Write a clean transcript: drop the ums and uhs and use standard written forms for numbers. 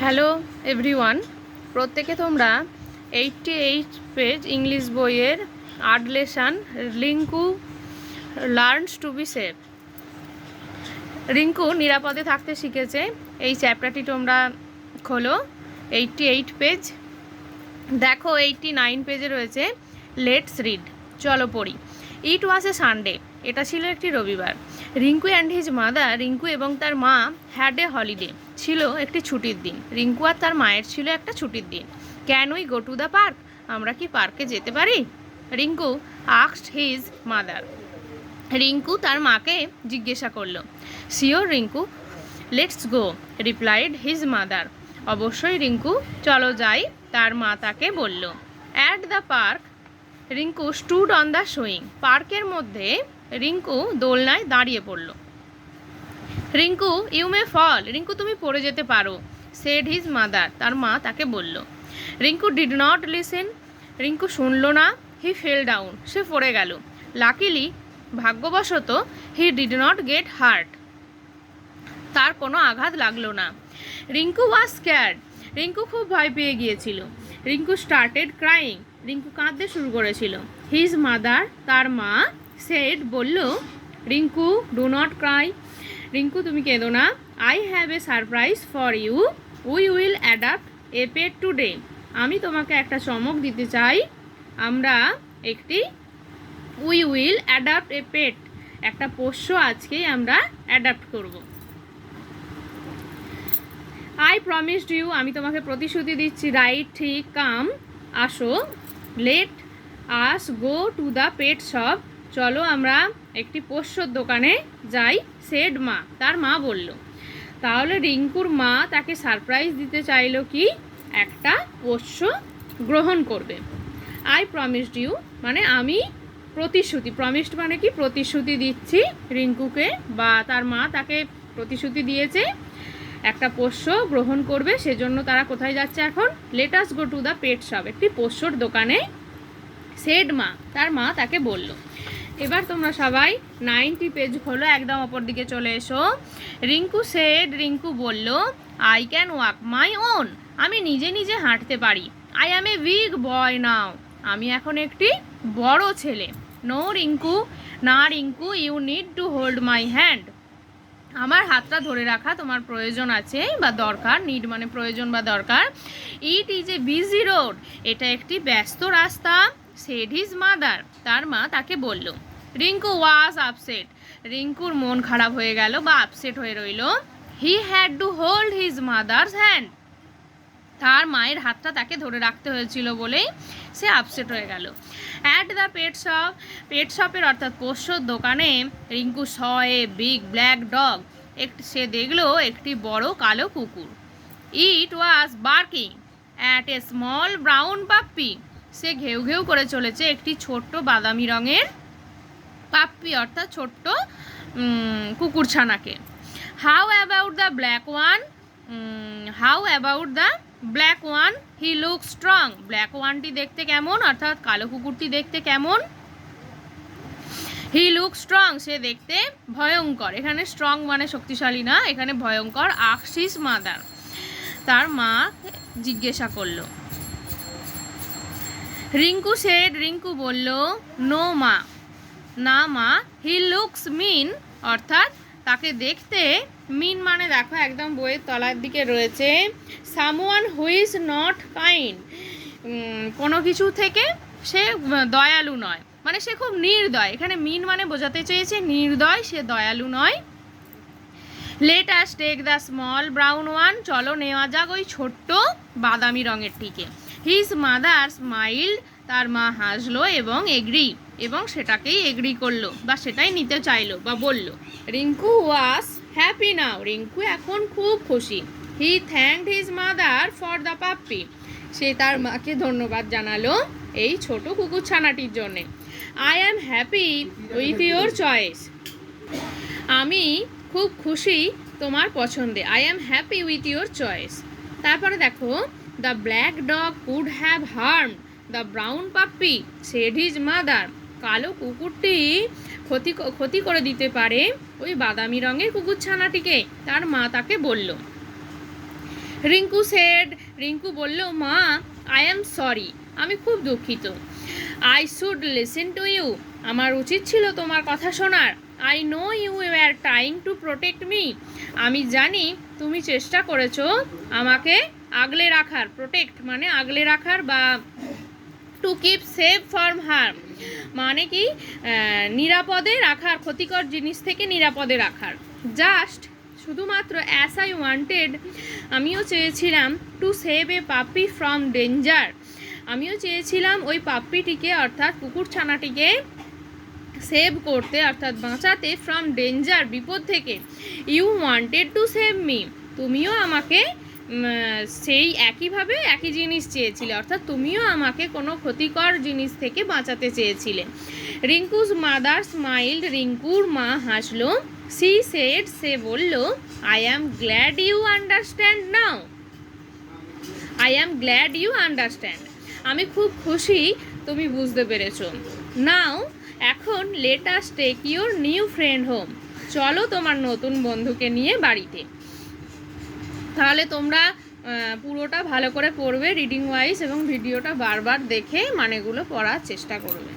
Hello everyone, প্রত্যেকে তোমরা 88 page English বইয়ের art lesson Rinku learns to be safe. Rinku নিরাপদে থাকতে শিখেছে, এই চ্যাপ্টারটি তোমরা খোলো। 88 পেজ, দেখো 89 পেজে রয়েছে লেটস রিড। চলো পড়ি। ইট ওয়াজ এ সানডে, এটা ছিল একটি রবিবার। Rinku and his mother, Rinku এবং তার মা হ্যাড এ হলিডে, ছিল একটি ছুটির দিন। রিঙ্কু আর তার মায়ের ছিল একটা ছুটির দিন। Can we go to the park, আমরা কি পার্কে যেতে পারি? Rinku asked his mother, Rinku তার মাকে জিজ্ঞাসা করলো। Sure Rinku, let's go, replied his mother, অবশ্যই রিঙ্কু, চলো যাই, তার মা তাকে বলল। At the park, Rinku stood on the swing, পার্কের মধ্যে রিঙ্কু দোলনায় দাঁড়িয়ে পড়ল। রিঙ্কু ইউ মে ফল, রিঙ্কু তুমি পড়ে যেতে পারো, সেড হিজ মাদার, তার মা তাকে বলল। Rinku did not listen, Rinku শুনল না। হি ফেল ডাউন, সে পড়ে গেল। লাকিলি, ভাগ্যবশত, he did not get hurt, তার কোনো আঘাত লাগলো না। রিঙ্কু ওয়াজ স্ক্যার্ড, রিঙ্কু খুব ভয় পেয়ে গিয়েছিল। রিঙ্কু স্টার্টেড ক্রাইং, রিঙ্কু কাঁদতে শুরু করেছিল। হিজ মাদার, তার মা, সেড, বলল, Rinku do not cry, Rinku তুমি কেঁদো না। I have a surprise for you, we will adapt a pet today, আমি তোমাকে একটা চমক দিতে চাই, আমরা একটি we will adapt a pet, একটা পোষ্য আজকেই আমরা অ্যাডাপ্ট করব। আই প্রমিসড ইউ, আমি তোমাকে প্রতিশ্রুতি দিচ্ছি, রাইট, ঠিক, কাম, আসো, let us go to the pet shop, চলো আমরা একটি পোষ্যর দোকানে যাই, সেড মা, তার মা বলল। তাহলে রিঙ্কুর মা তাকে সারপ্রাইজ দিতে চাইলো কি, একটা পোষ্য গ্রহণ করবে। আই প্রমিসড ইউ মানে আমি প্রতিশ্রুতি, প্রমিসড মানে কি, প্রতিশ্রুতি দিচ্ছি রিঙ্কুকে, বা তার মা তাকে প্রতিশ্রুতি দিয়েছে একটা পোষ্য গ্রহণ করবে, সেজন্য তারা কোথায় যাচ্ছে এখন? Let us go to the pet shop, একটি পোষ্যর দোকানে, সেড মা, তার মা তাকে বলল। এবার তোমরা সবাই 90 পেজ খোলো, একদম অপর দিকে চলে এসো। রিঙ্কু সেড, রিঙ্কু বলল, I can walk my own, আমি নিজে নিজে হাঁটতে পারি। I am a big boy নাও, আমি এখন একটি বড় ছেলে। নো রিঙ্কু, না Rinku, you need to hold my hand, আমার হাতটা ধরে রাখা তোমার প্রয়োজন আছে বা দরকার, নিড মানে প্রয়োজন বা দরকার। It is a busy road, এটা একটি ব্যস্ত রাস্তা, সেড হিজ মাদার, তার মা তাকে বলল। রিঙ্কু ওয়াজ আপসেট, রিঙ্কুর মন খারাপ হয়ে গেল বা আপসেট হয়ে রইল। He had to hold his mother's hand, তার মায়ের হাতটা তাকে ধরে রাখতে হয়েছিল বলেই সে আপসেট হয়ে গেল। At the pet shop, pet শপের অর্থাৎ পোষ্যর দোকানে, Rinku saw a big black dog, সে দেখলো একটি বড় কালো কুকুর। It was barking at a small brown puppy, সে ঘেউ ঘেউ করে চলেছে একটি ছোট্ট বাদামি রঙের পাপ্পি অর্থাৎ ছোট্ট কুকুরছানাকে। How about the black one, how about the black one, he look strong, black ওয়ানটি দেখতে কেমন অর্থাৎ কালো কুকুরটি দেখতে কেমন? হি লুক স্ট্রং, সে দেখতে ভয়ঙ্কর, এখানে স্ট্রং মানে শক্তিশালী না, এখানে ভয়ঙ্কর। আক্সিস মাদার, তার মা জিজ্ঞাসা করল। রিঙ্কু সেড, রিঙ্কু বলল, নো মা, না মা। হি লুকস মিন, অর্থাৎ তাকে দেখতে, মিন মানে দেখো একদম বইয়ের তলার দিকে রয়েছে, someone who is not kind, কোনো কিছু থেকে সে দয়ালু নয়, মানে সে খুব নির্দয়, এখানে মিন মানে বোঝাতে চেয়েছে নির্দয়, সে দয়ালু নয়। Let us take the small brown one, চলো নেওয়া যাক ওই ছোট্ট বাদামি রঙেরটিকে। হিজ মাদার স্মাইল্ড, তার মা হাসলো এবং এগ্রি, এবং সেটাকেই এগ্রি করলো বা সেটাই নিতে চাইলো বা বলল। Rinku was happy now, Rinku এখন খুব খুশি। He thanked his mother for the puppy, সে তার মাকে ধন্যবাদ জানালো এই ছোট কুকুরছানাটির জন্যে। I am happy with your choice, আমি খুব খুশি তোমার পছন্দে। I am happy with your choice. তারপরে দেখো, the black dog could have harmed the brown puppy, said his mother, কালো কুকুরটি ক্ষতি করে দিতে পারে ওই বাদামি রঙের কুকুরছানাটিকে, তার মা তাকে বলল। রিঙ্কু সেড, রিঙ্কু বলল, মা আই অ্যাম সরি, আমি খুব দুঃখিত। I should listen to you, আমার উচিত ছিল তোমার কথা শোনার। I know you are trying to protect me, আমি জানি তুমি চেষ্টা করেছো আমাকে আগলে রাখার, প্রোটেক্ট মানে আগলে রাখার, বা to keep safe from harm মানে কি নিরাপদে রাখার, ক্ষতিকর জিনিস থেকে নিরাপদে রাখার। জাস্ট শুধুমাত্র অ্যাজ আই ওয়ান্টেড, আমিও চেয়েছিলাম টু সেভ এ পাপি ফ্রম ডেঞ্জার, আমিও চেয়েছিলাম ওই পাপ্পিটিকে অর্থাৎ কুকুরছানাটিকে সেভ করতে অর্থাৎ বাঁচাতে, ফ্রম ডেঞ্জার বিপদ থেকে। You wanted to save me, তুমিও আমাকে সেই একইভাবে একই জিনিস চেয়েছিলে, অর্থাৎ তুমিও আমাকে কোনো ক্ষতিকর জিনিস থেকে বাঁচাতে চেয়েছিলে। রিঙ্কুজ মাদার স্মাইল্ড, রিঙ্কুর মা হাসলো। সি সেড, সে বলল, I am glad you understand now, I am glad you understand, আমি খুব খুশি তুমি বুঝতে পেরেছো। নাও এখন let us take your new friend home, চলো তোমার নতুন বন্ধুকে নিয়ে বাড়িতে। তাহলে তোমরা পুরোটা ভালো করে পড়বে রিডিং ওয়াইজ এবং ভিডিওটা বারবার দেখে মানেগুলো পড়ার চেষ্টা করবে।